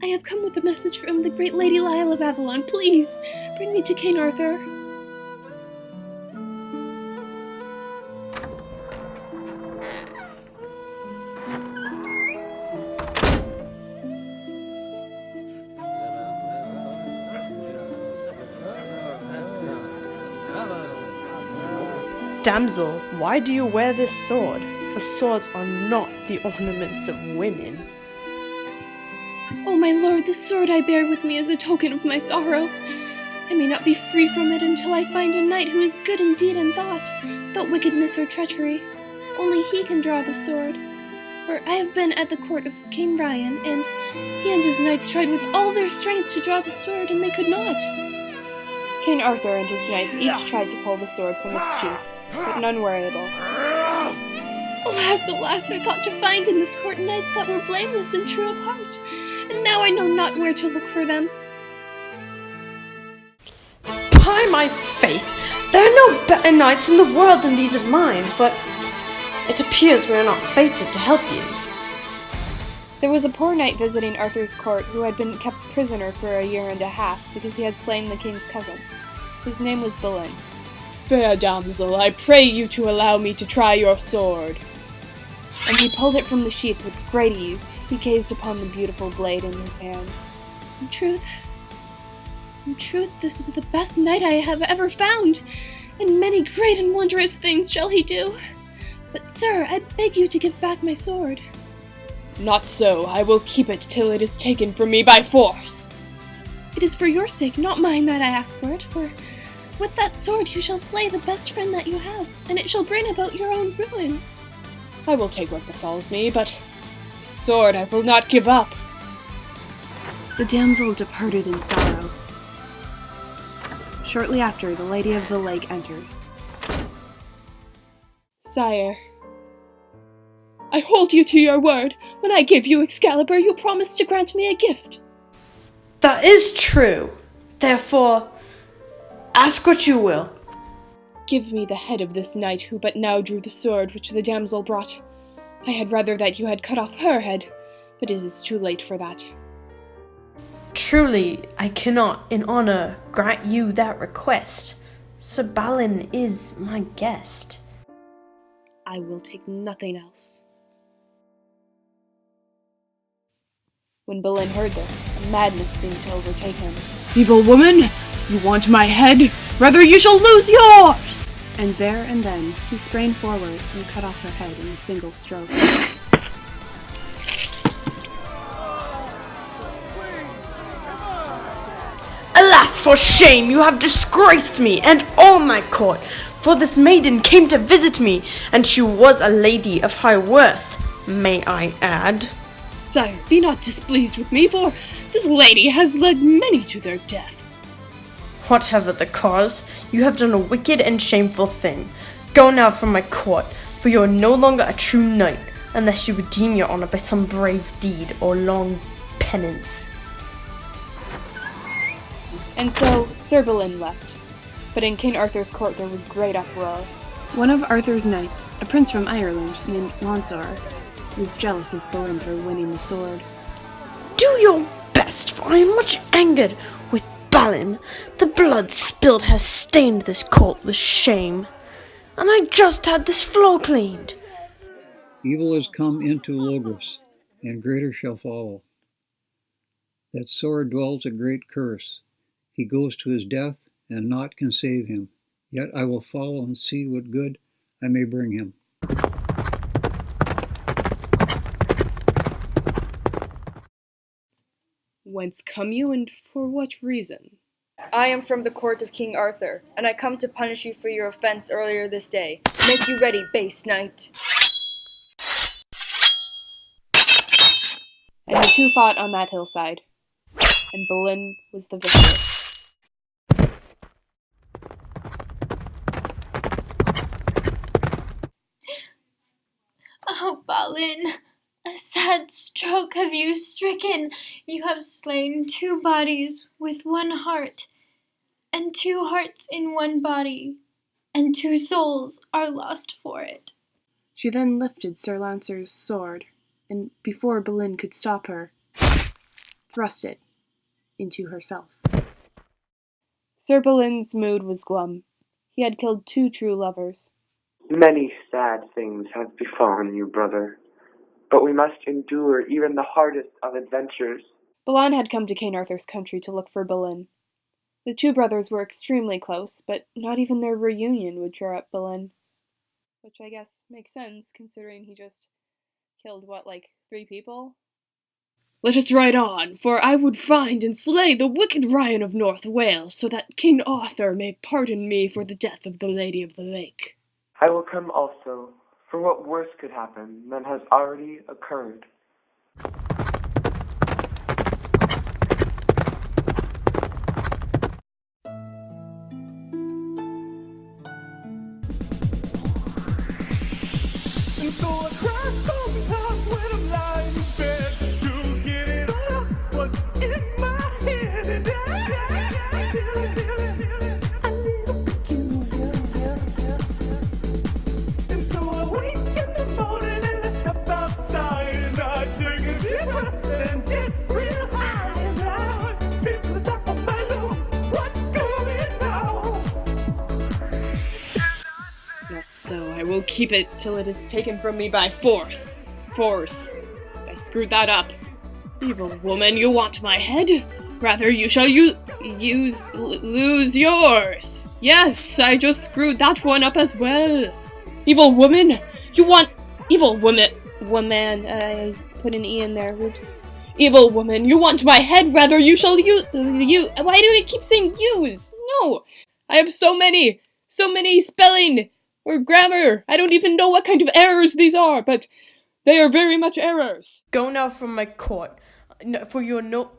I have come with a message from the great Lady Lyle of Avalon. Please, bring me to King Arthur. Damsel, why do you wear this sword? For swords are not the ornaments of women. Oh, my lord, this sword I bear with me as a token of my sorrow. I may not be free from it until I find a knight who is good in deed and thought, without wickedness or treachery. Only he can draw the sword. For I have been at the court of King Brian, and he and his knights tried with all their strength to draw the sword, and they could not. King Arthur and his knights each tried to pull the sword from its sheath, but none were able. Alas, alas, I thought to find in this court knights that were blameless and true of heart, and now I know not where to look for them. By my faith, there are no better knights in the world than these of mine, but it appears we are not fated to help you. There was a poor knight visiting Arthur's court who had been kept prisoner for a year and a half because he had slain the king's cousin. His name was Balin. Fair damsel, I pray you to allow me to try your sword. And he pulled it from the sheath with great ease. He gazed upon the beautiful blade in his hands. In truth, this is the best knight I have ever found, and many great and wondrous things shall he do. But, sir, I beg you to give back my sword. Not so. I will keep it till it is taken from me by force. It is for your sake, not mine, that I ask for it, for with that sword you shall slay the best friend that you have, and it shall bring about your own ruin. I will take what befalls me, but the sword I will not give up. The damsel departed in sorrow. Shortly after, the Lady of the Lake enters. Sire, I hold you to your word. When I gave you Excalibur, you promised to grant me a gift. That is true. Therefore, ask what you will. Give me the head of this knight who but now drew the sword which the damsel brought. I had rather that you had cut off her head, but it is too late for that. Truly, I cannot, in honor, grant you that request. Sir Balin is my guest. I will take nothing else. When Balin heard this, a madness seemed to overtake him. Evil woman, you want my head? Rather you shall lose yours! And there and then, he sprang forward and cut off her head in a single stroke. Alas, for shame! You have disgraced me and all my court. For this maiden came to visit me, and she was a lady of high worth, may I add. Sire, be not displeased with me, for this lady has led many to their death. Whatever the cause, you have done a wicked and shameful thing. Go now from my court, for you are no longer a true knight, unless you redeem your honor by some brave deed or long penance. And so, Sir Balin left. But in King Arthur's court there was great uproar. One of Arthur's knights, a prince from Ireland named Launcelot, was jealous of Balin for winning the sword. Do your best, for I am much angered with Balin. The blood spilled has stained this court with shame, and I just had this floor cleaned. Evil has come into Logos, and greater shall follow. That sword dwells a great curse. He goes to his death, and naught can save him. Yet I will follow and see what good I may bring him. Whence come you, and for what reason? I am from the court of King Arthur, and I come to punish you for your offense earlier this day. Make you ready, base knight. And the two fought on that hillside, and Balin was the victor. Oh, Balin, a sad stroke have you stricken. You have slain two bodies with one heart, and two hearts in one body, and two souls are lost for it. She then lifted Sir Lancer's sword, and before Balin could stop her, thrust it into herself. Sir Balin's mood was glum. He had killed 2 true lovers. Many sad things have befallen you, brother, but we must endure even the hardest of adventures. Balan had come to King Arthur's country to look for Balin. The 2 brothers were extremely close, but not even their reunion would cheer up Balin. Which I guess makes sense, considering he just killed, 3 people? Let us ride on, for I would find and slay the wicked Ryan of North Wales, so that King Arthur may pardon me for the death of the Lady of the Lake. I will come also, for what worse could happen than has already occurred. And so I cry sometimes when I'm lying in bed just to get it all out what's in my head. And I need a peculiar. And so I wake in the morning and I step outside and I take a deep breath and get real high. And I see to the top of my lungs what's going on. Not so, I will keep it till it is taken from me by force. I screwed that up. Evil woman, you want my head? Rather, you shall lose yours. Yes, I just screwed that one up as well. Evil woman, you want... Evil woman, I put an E in there, oops. Evil woman, you want my head? Rather, you shall you... Why do I keep saying use? No, I have so many spelling... or grammar. I don't even know what kind of errors these are, but they are very much errors. Go now from my court, for your no...